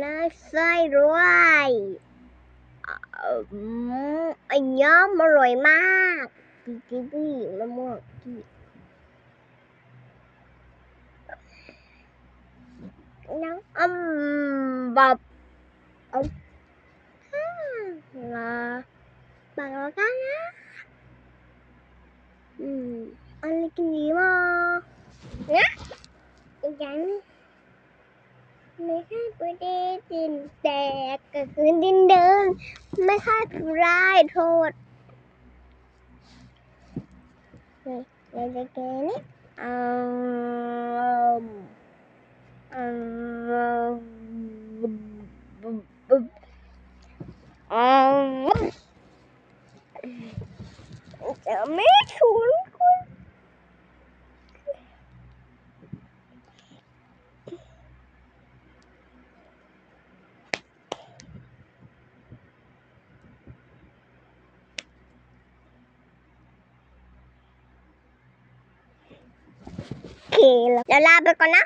น่าไส้ด้วยอันนี้อร่อยมากพี่มะม่วงน้ำแบบบางแล้วกันนะอันนี้กินดีมากนะยังไม่ใช่ประเด็นดินแตกก็คือดินเดินไม่ใช่ผู้ร้ายโทษเราจะแกนี่จะไม่ถูกโอเคแล้วลาไปก่อนนะ